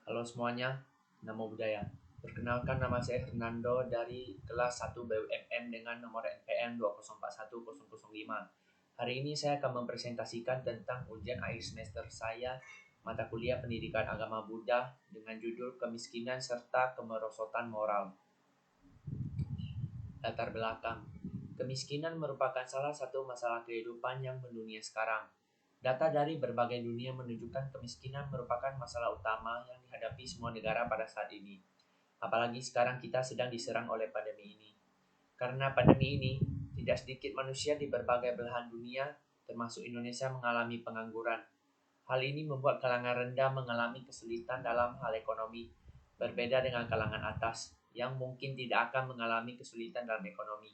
Halo semuanya, Namo Buddhaya. Perkenalkan, nama saya Hernando dari kelas 1 BUMN dengan nomor NPM 2041005. Hari ini saya akan mempresentasikan tentang ujian akhir semester saya mata kuliah Pendidikan Agama Buddha dengan judul Kemiskinan serta Kemerosotan Moral. Latar belakang. Kemiskinan merupakan salah satu masalah kehidupan yang mendunia sekarang. Data dari berbagai dunia menunjukkan kemiskinan merupakan masalah utama yang dihadapi semua negara pada saat ini. Apalagi sekarang kita sedang diserang oleh pandemi ini. Karena pandemi ini, tidak sedikit manusia di berbagai belahan dunia, termasuk Indonesia, mengalami pengangguran. Hal ini membuat kalangan rendah mengalami kesulitan dalam hal ekonomi, berbeda dengan kalangan atas, yang mungkin tidak akan mengalami kesulitan dalam ekonomi.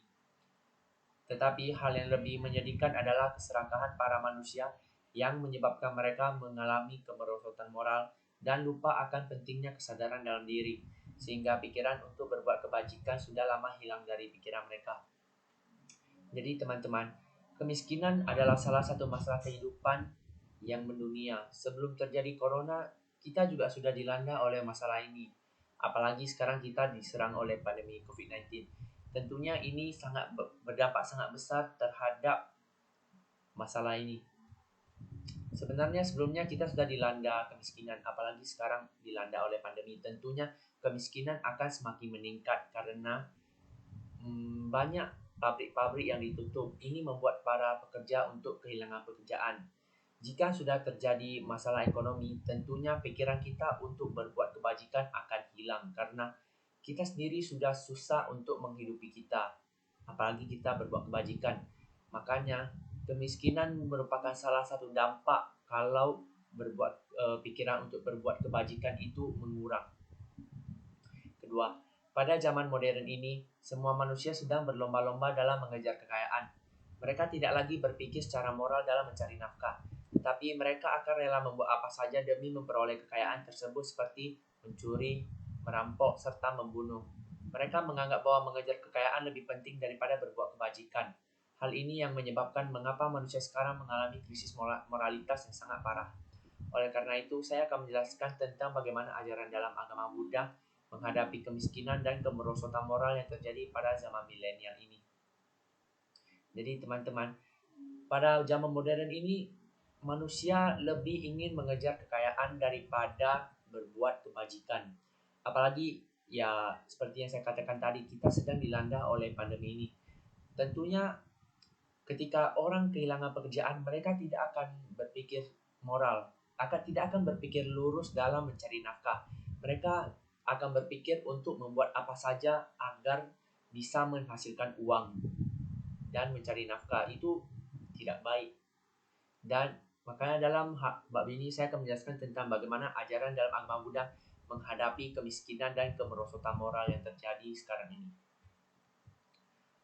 Tetapi hal yang lebih menyedihkan adalah keserakahan para manusia yang menyebabkan mereka mengalami kemerosotan moral dan lupa akan pentingnya kesadaran dalam diri, sehingga pikiran untuk berbuat kebajikan sudah lama hilang dari pikiran mereka. Jadi teman-teman, kemiskinan adalah salah satu masalah kehidupan yang mendunia. Sebelum terjadi corona, kita juga sudah dilanda oleh masalah ini. Apalagi sekarang kita diserang oleh pandemi COVID-19. Tentunya ini sangat berdampak sangat besar terhadap masalah ini. Sebenarnya sebelumnya kita sudah dilanda kemiskinan, apalagi sekarang dilanda oleh pandemi. Tentunya kemiskinan akan semakin meningkat karena banyak pabrik-pabrik yang ditutup. Ini membuat para pekerja untuk kehilangan pekerjaan. Jika sudah terjadi masalah ekonomi, tentunya pikiran kita untuk berbuat kebajikan akan hilang karena kita sendiri sudah susah untuk menghidupi kita, apalagi kita berbuat kebajikan. Makanya kemiskinan merupakan salah satu dampak kalau pikiran untuk berbuat kebajikan itu mengurang. Kedua, pada zaman modern ini, semua manusia sedang berlomba-lomba dalam mengejar kekayaan. Mereka tidak lagi berpikir secara moral dalam mencari nafkah, tetapi mereka akan rela membuat apa saja demi memperoleh kekayaan tersebut seperti mencuri, merampok, serta membunuh. Mereka menganggap bahwa mengejar kekayaan lebih penting daripada berbuat kebajikan. Hal ini yang menyebabkan mengapa manusia sekarang mengalami krisis moralitas yang sangat parah. Oleh karena itu, saya akan menjelaskan tentang bagaimana ajaran dalam agama Buddha menghadapi kemiskinan dan kemerosotan moral yang terjadi pada zaman milenial ini. Jadi teman-teman, pada zaman modern ini manusia lebih ingin mengejar kekayaan daripada berbuat kebajikan. Apalagi ya seperti yang saya katakan tadi, kita sedang dilanda oleh pandemi ini. Tentunya ketika orang kehilangan pekerjaan, mereka tidak akan berpikir moral, tidak akan berpikir lurus dalam mencari nafkah. Mereka akan berpikir untuk membuat apa saja agar bisa menghasilkan uang dan mencari nafkah. Itu tidak baik. Dan makanya dalam bab ini saya akan menjelaskan tentang bagaimana ajaran dalam agama Buddha menghadapi kemiskinan dan kemerosotan moral yang terjadi sekarang ini.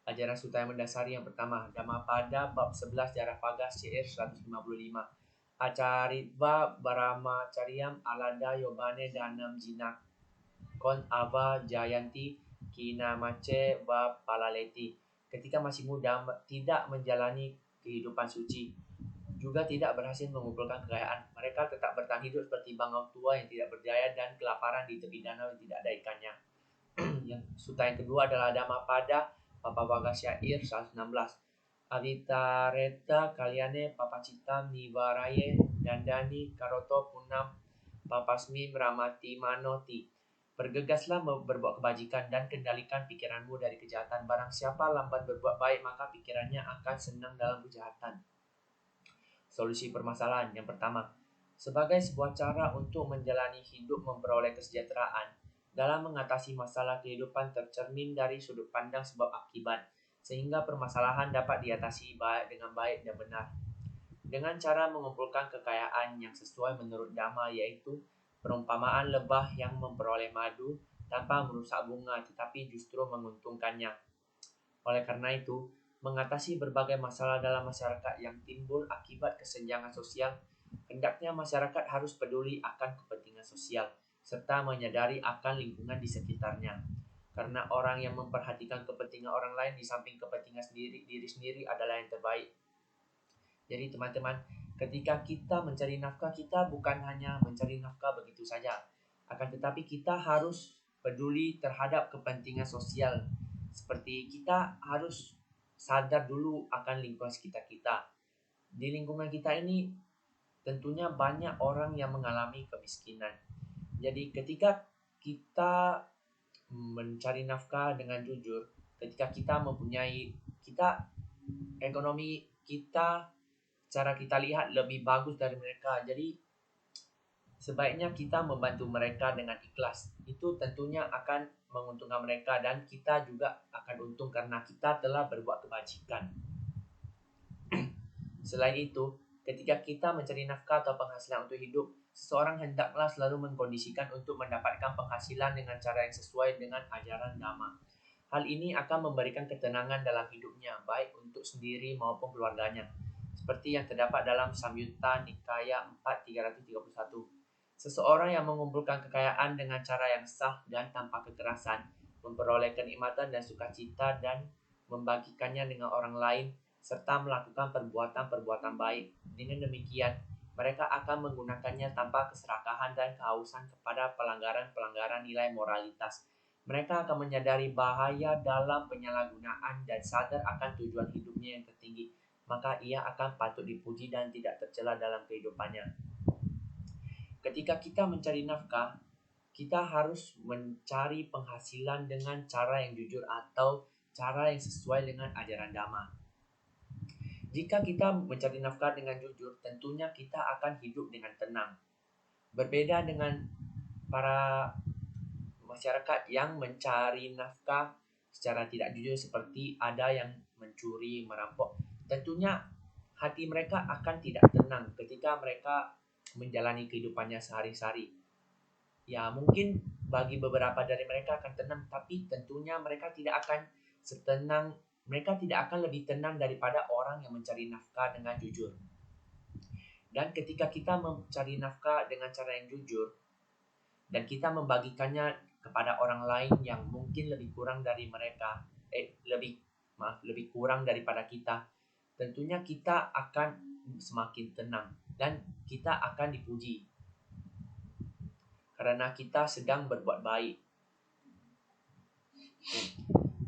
Ajaran sutta yang mendasari yang pertama, Dhammapada bab 11 Jaravaga syair 155. Acaritva Brahmacaryam alada yobane danam jinak kon ava jayanti kinamace va palaleti. Ketika masih muda tidak menjalani kehidupan suci, juga tidak berhasil mengumpulkan kekayaan. Mereka tetap bertahan hidup seperti bangau tua yang tidak berdaya dan kelaparan di tepi danau yang tidak ada ikannya. Yang sutta yang kedua adalah Dhammapada Papavaga syair 116. Avitareta kaliane papacitam nivaraye dandani karoto punam papasmi meramati manoti. Bergegaslah berbuat kebajikan dan kendalikan pikiranmu dari kejahatan. Barang siapa lambat berbuat baik, maka pikirannya akan senang dalam kejahatan. Solusi permasalahan yang pertama, sebagai sebuah cara untuk menjalani hidup memperoleh kesejahteraan, dalam mengatasi masalah kehidupan tercermin dari sudut pandang sebab akibat, sehingga permasalahan dapat diatasi dengan baik dan benar. Dengan cara mengumpulkan kekayaan yang sesuai menurut Dhamma, yaitu perumpamaan lebah yang memperoleh madu tanpa merusak bunga tetapi justru menguntungkannya. Oleh karena itu, mengatasi berbagai masalah dalam masyarakat yang timbul akibat kesenjangan sosial, hendaknya masyarakat harus peduli akan kepentingan sosial serta menyadari akan lingkungan di sekitarnya. Karena orang yang memperhatikan kepentingan orang lain di samping kepentingan diri sendiri adalah yang terbaik. Jadi teman-teman, ketika kita mencari nafkah, kita bukan hanya mencari nafkah begitu saja. Akan tetapi kita harus peduli terhadap kepentingan sosial. Seperti kita harus sadar dulu akan lingkungan sekitar kita. Di lingkungan kita ini tentunya banyak orang yang mengalami kemiskinan. Jadi ketika kita mencari nafkah dengan jujur, ketika kita mempunyai ekonomi kita, cara kita lihat lebih bagus dari mereka. Jadi sebaiknya kita membantu mereka dengan ikhlas. Itu tentunya akan menguntungkan mereka dan kita juga akan untung karena kita telah berbuat kebajikan. Selain itu, ketika kita mencari nafkah atau penghasilan untuk hidup, seseorang hendaklah selalu mengkondisikan untuk mendapatkan penghasilan dengan cara yang sesuai dengan ajaran Dhamma. Hal ini akan memberikan ketenangan dalam hidupnya, baik untuk sendiri maupun keluarganya. Seperti yang terdapat dalam Samyutta Nikaya 4.331. Seseorang yang mengumpulkan kekayaan dengan cara yang sah dan tanpa kekerasan, memperoleh kenikmatan dan sukacita dan membagikannya dengan orang lain, serta melakukan perbuatan-perbuatan baik. Dengan demikian, mereka akan menggunakannya tanpa keserakahan dan kehausan kepada pelanggaran-pelanggaran nilai moralitas. Mereka akan menyadari bahaya dalam penyalahgunaan dan sadar akan tujuan hidupnya yang tertinggi. Maka ia akan patut dipuji dan tidak tercela dalam kehidupannya. Ketika kita mencari nafkah, kita harus mencari penghasilan dengan cara yang jujur atau cara yang sesuai dengan ajaran Dhamma. Jika kita mencari nafkah dengan jujur, tentunya kita akan hidup dengan tenang. Berbeda dengan para masyarakat yang mencari nafkah secara tidak jujur, seperti ada yang mencuri, merampok. Tentunya hati mereka akan tidak tenang ketika mereka menjalani kehidupannya sehari-hari. Ya, mungkin bagi beberapa dari mereka akan tenang, tapi tentunya mereka tidak akan lebih tenang daripada orang yang mencari nafkah dengan jujur. Dan ketika kita mencari nafkah dengan cara yang jujur dan kita membagikannya kepada orang lain yang mungkin lebih kurang dari mereka, lebih kurang daripada kita, tentunya kita akan semakin tenang dan kita akan dipuji karena kita sedang berbuat baik.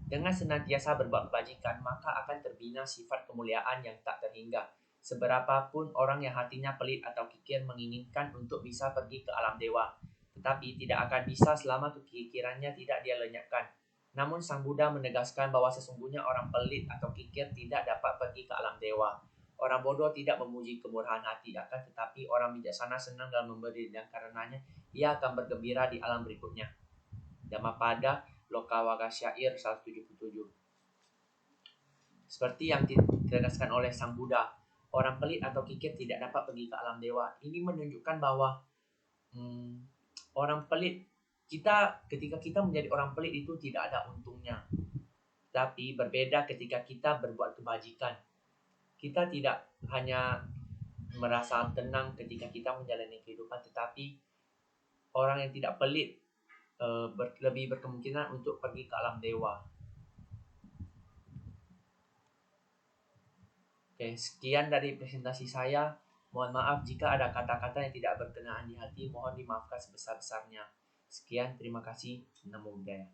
Dengan senantiasa berbuat kebajikan, maka akan terbina sifat kemuliaan yang tak terhingga. Seberapapun orang yang hatinya pelit atau kikir menginginkan untuk bisa pergi ke alam dewa, tetapi tidak akan bisa selama kekikirannya tidak dia lenyapkan. Namun Sang Buddha menegaskan bahwa sesungguhnya orang pelit atau kikir tidak dapat pergi ke alam dewa. Orang bodoh tidak memuji kemurahan hati, akan tetapi orang bijaksana senang dalam memberi, dan karenanya ia akan bergembira di alam berikutnya. Dhammapada Lokawaka Syair 177. Seperti yang ditegaskan oleh Sang Buddha, orang pelit atau kikir tidak dapat pergi ke alam dewa. Ini menunjukkan bahwa orang pelit, ketika kita menjadi orang pelit itu tidak ada untungnya. Tapi berbeda ketika kita berbuat kebajikan. Kita tidak hanya merasa tenang ketika kita menjalani kehidupan, tetapi orang yang tidak pelit lebih berkemungkinan untuk pergi ke alam dewa. Oke, sekian dari presentasi saya. Mohon maaf jika ada kata-kata yang tidak berkenaan di hati, mohon dimaafkan sebesar-besarnya. Sekian, terima kasih. Namo Buddhaya.